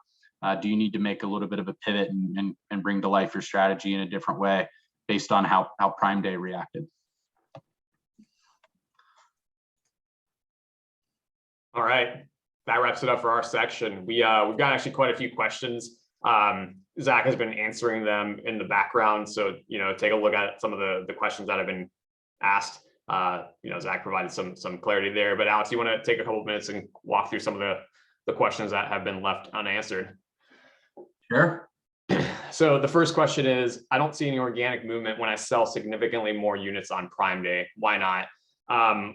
do you need to make a little bit of a pivot and bring to life your strategy in a different way based on how Prime Day reacted? All right, that wraps it up for our section. We've got actually quite a few questions. Zach has been answering them in the background, so take a look at some of the questions that have been asked. Zach provided some clarity there, but Alex, you want to take a couple of minutes and walk through some of the questions that have been left unanswered? Sure. So the first question is, I don't see any organic movement when I sell significantly more units on Prime Day. Why not?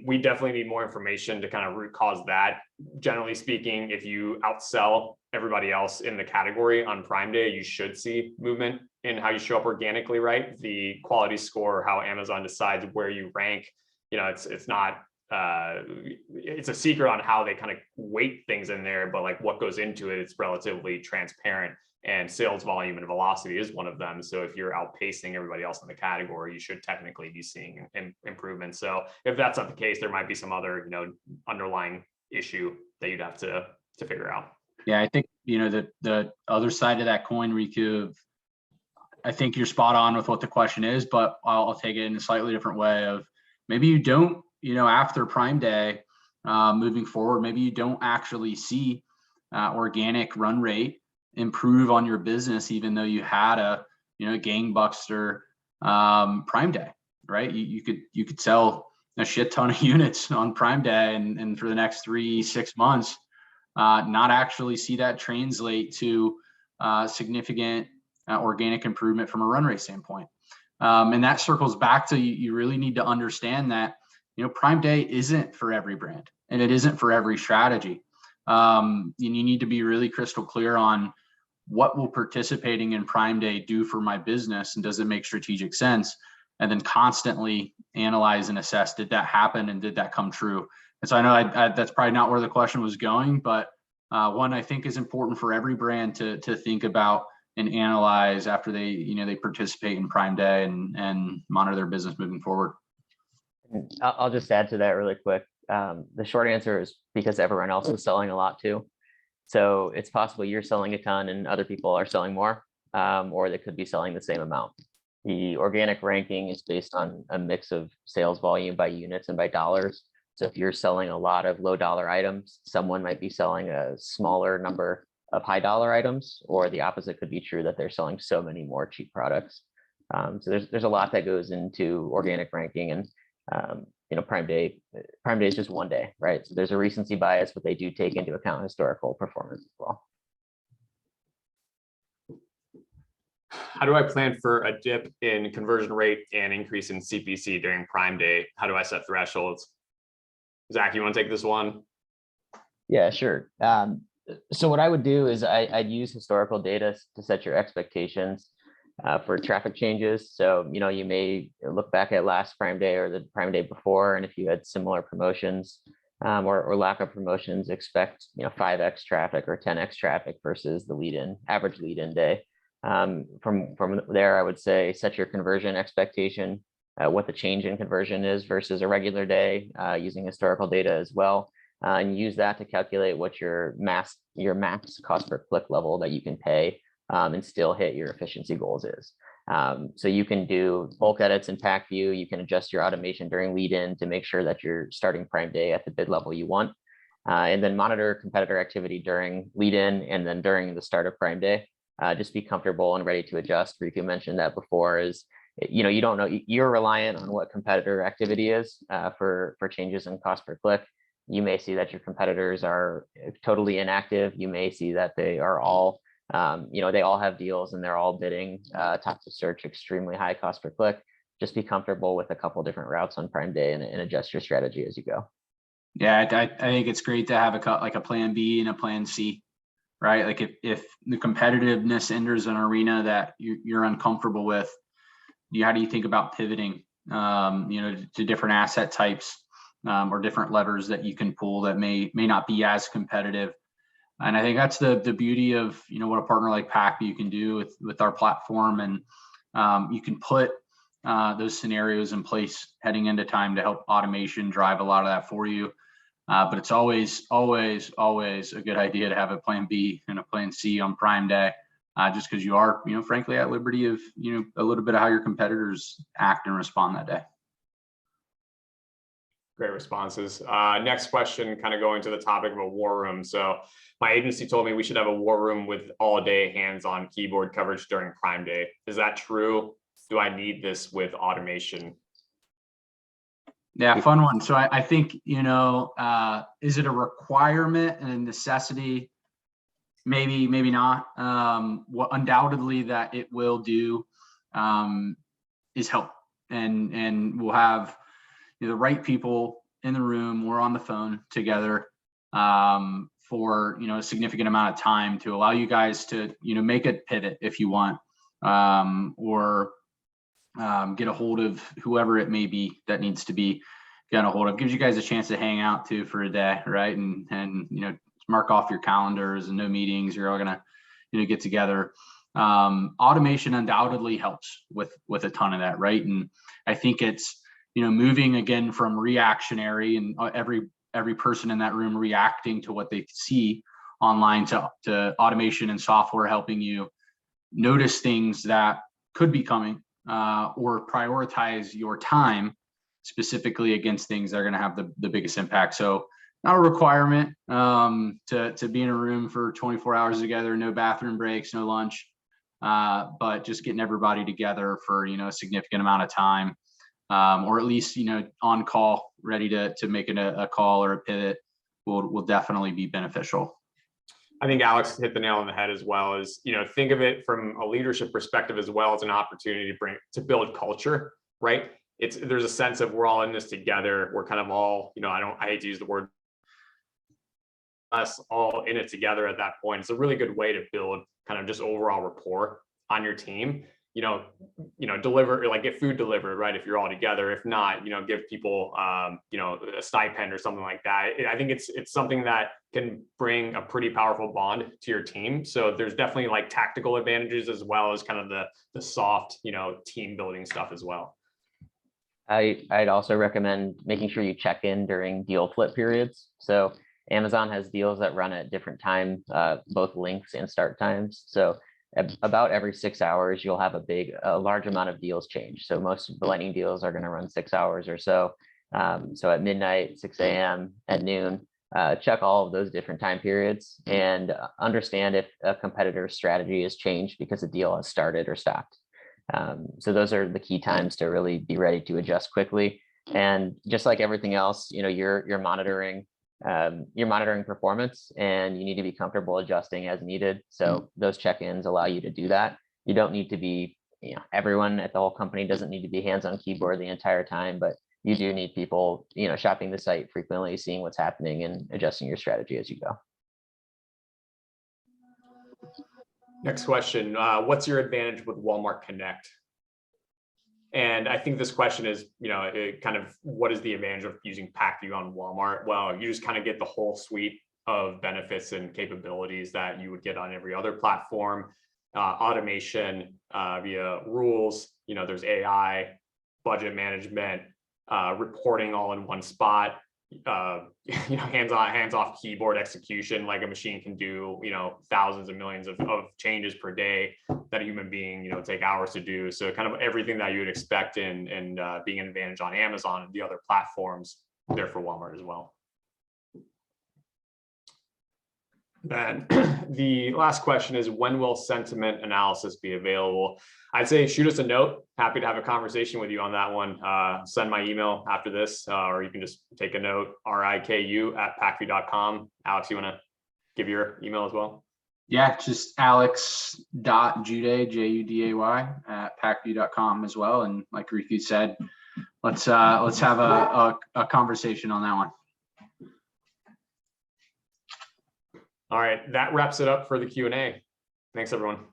We definitely need more information to kind of root cause that. Generally speaking, if you outsell everybody else in the category on Prime Day, you should see movement in how you show up organically, right? The quality score, how Amazon decides where you rank, it's not, it's a secret on how they kind of weight things in there, but like what goes into it, it's relatively transparent. And sales volume and velocity is one of them. So if you're outpacing everybody else in the category, you should technically be seeing improvement. So if that's not the case, there might be some other, underlying issue that you'd have to figure out. Yeah, I think, the other side of that coin, Riku, I think you're spot on with what the question is, but I'll take it in a slightly different way of maybe you don't, after Prime Day, moving forward, maybe you don't actually see organic run rate improve on your business, even though you had a gangbuster Prime Day, right? You could sell a shit ton of units on Prime Day, and for the next 3-6 months, not actually see that translate to significant organic improvement from a run rate standpoint. And that circles back to you really need to understand that, Prime Day isn't for every brand and it isn't for every strategy. And you need to be really crystal clear on what will participating in Prime Day do for my business, and does it make strategic sense? And then constantly analyze and assess, did that happen and did that come true? And so I know that's probably not where the question was going, but one I think is important for every brand to think about and analyze after they participate in Prime Day and monitor their business moving forward. I'll just add to that really quick. The short answer is because everyone else is selling a lot too. So it's possible you're selling a ton and other people are selling more, or they could be selling the same amount. The organic ranking is based on a mix of sales volume by units and by dollars. So if you're selling a lot of low dollar items, someone might be selling a smaller number of high dollar items, or the opposite could be true, that they're selling so many more cheap products. So there's a lot that goes into organic ranking, and Prime Day is just one day, right? So there's a recency bias, but they do take into account historical performance as well. How do I plan for a dip in conversion rate and increase in CPC during Prime Day? How do I set thresholds? Zach, you want to take this one? Yeah, sure. So what I would do is I'd use historical data to set your expectations for traffic changes. So, you may look back at last Prime Day or the Prime Day before, and if you had similar promotions or lack of promotions, expect 5x traffic or 10x traffic versus the average lead-in day. From there, I would say set your conversion expectation, what the change in conversion is versus a regular day, using historical data as well, and use that to calculate what your max cost per click level that you can pay and still hit your efficiency goals is. So you can do bulk edits in pack view. You can adjust your automation during lead-in to make sure that you're starting Prime Day at the bid level you want, and then monitor competitor activity during lead-in and then during the start of Prime Day. Just be comfortable and ready to adjust. Riku mentioned that before, is you don't know, you're reliant on what competitor activity is for changes in cost per click. You may see that your competitors are totally inactive. You may see that they are all they all have deals and they're all bidding top of search, extremely high cost per click. Just be comfortable with a couple different routes on Prime Day and adjust your strategy as you go. Yeah, I think it's great to have a plan B and a plan C, right? Like if the competitiveness enters an arena that you're uncomfortable with, how do you think about pivoting, to different asset types or different levers that you can pull that may not be as competitive? And I think that's the beauty of what a partner like Packbee can do with our platform, and you can put those scenarios in place heading into time to help automation drive a lot of that for you. But it's always a good idea to have a plan B and a plan C on Prime Day, just because you are, frankly, at liberty of, a little bit of how your competitors act and respond that day. Great responses. Next question, kind of going to the topic of a war room. So my agency told me we should have a war room with all day hands-on keyboard coverage during Prime Day. Is that true? Do I need this with automation? Yeah, fun one. So I think, is it a requirement and a necessity? Maybe, maybe not. What undoubtedly that it will do is help, and we'll have the right people in the room. We're on the phone together for a significant amount of time to allow you guys to make a pivot if you want, or get a hold of whoever it may be that needs to be gotten a hold of. Gives you guys a chance to hang out too for a day, right? And mark off your calendars and no meetings. You're all gonna get together. Automation undoubtedly helps with a ton of that, right? And I think it's moving again from reactionary and every person in that room reacting to what they see online to automation and software helping you notice things that could be coming, or prioritize your time specifically against things that are going to have the biggest impact. So not a requirement to be in a room for 24 hours together, no bathroom breaks, no lunch. but just getting everybody together for, a significant amount of time, or at least, on call, ready to make a call or a pivot will definitely be beneficial. I think Alex hit the nail on the head as well. As think of it from a leadership perspective as well as an opportunity to build culture, right? There's a sense of we're all in this together. We're kind of all, I hate to use the word, us all in it together at that point. It's a really good way to build kind of just overall rapport on your team. Deliver, like get food delivered, right? If you're all together. If not, give people, a stipend or something like that. I think it's something that can bring a pretty powerful bond to your team. So there's definitely like tactical advantages as well as kind of the soft, team building stuff as well. I'd also recommend making sure you check in during deal flip periods. So Amazon has deals that run at different time, both lengths and start times. So about every 6 hours, you'll have a large amount of deals change. So most of the lightning deals are going to run 6 hours or so. So at midnight, 6 a.m., at noon, check all of those different time periods and understand if a competitor's strategy has changed because a deal has started or stopped. So those are the key times to really be ready to adjust quickly. And just like everything else, you're monitoring performance, and you need to be comfortable adjusting as needed. So those check-ins allow you to do that. You don't need to be, everyone at the whole company doesn't need to be hands on keyboard the entire time, but you do need people, shopping the site frequently, seeing what's happening and adjusting your strategy as you go. Next question. What's your advantage with Walmart Connect? And I think this question is, what is the advantage of using PackView on Walmart? Well, you just kind of get the whole suite of benefits and capabilities that you would get on every other platform. Automation via rules, there's AI, budget management, reporting all in one spot. Hands-off keyboard execution, like a machine can do, thousands of millions of changes per day that a human being, take hours to do. So kind of everything that you would expect in being an advantage on Amazon and the other platforms, there for Walmart as well. Then the last question is, when will sentiment analysis be available? I'd say shoot us a note. Happy to have a conversation with you on that one. Send my email after this, or you can just take a note, riku@packview.com. Alex, you want to give your email as well? Yeah, just alex.juday, Juday, @packview.com as well. And like Riku said, let's have a conversation on that one. All right, that wraps it up for the Q&A. Thanks, everyone.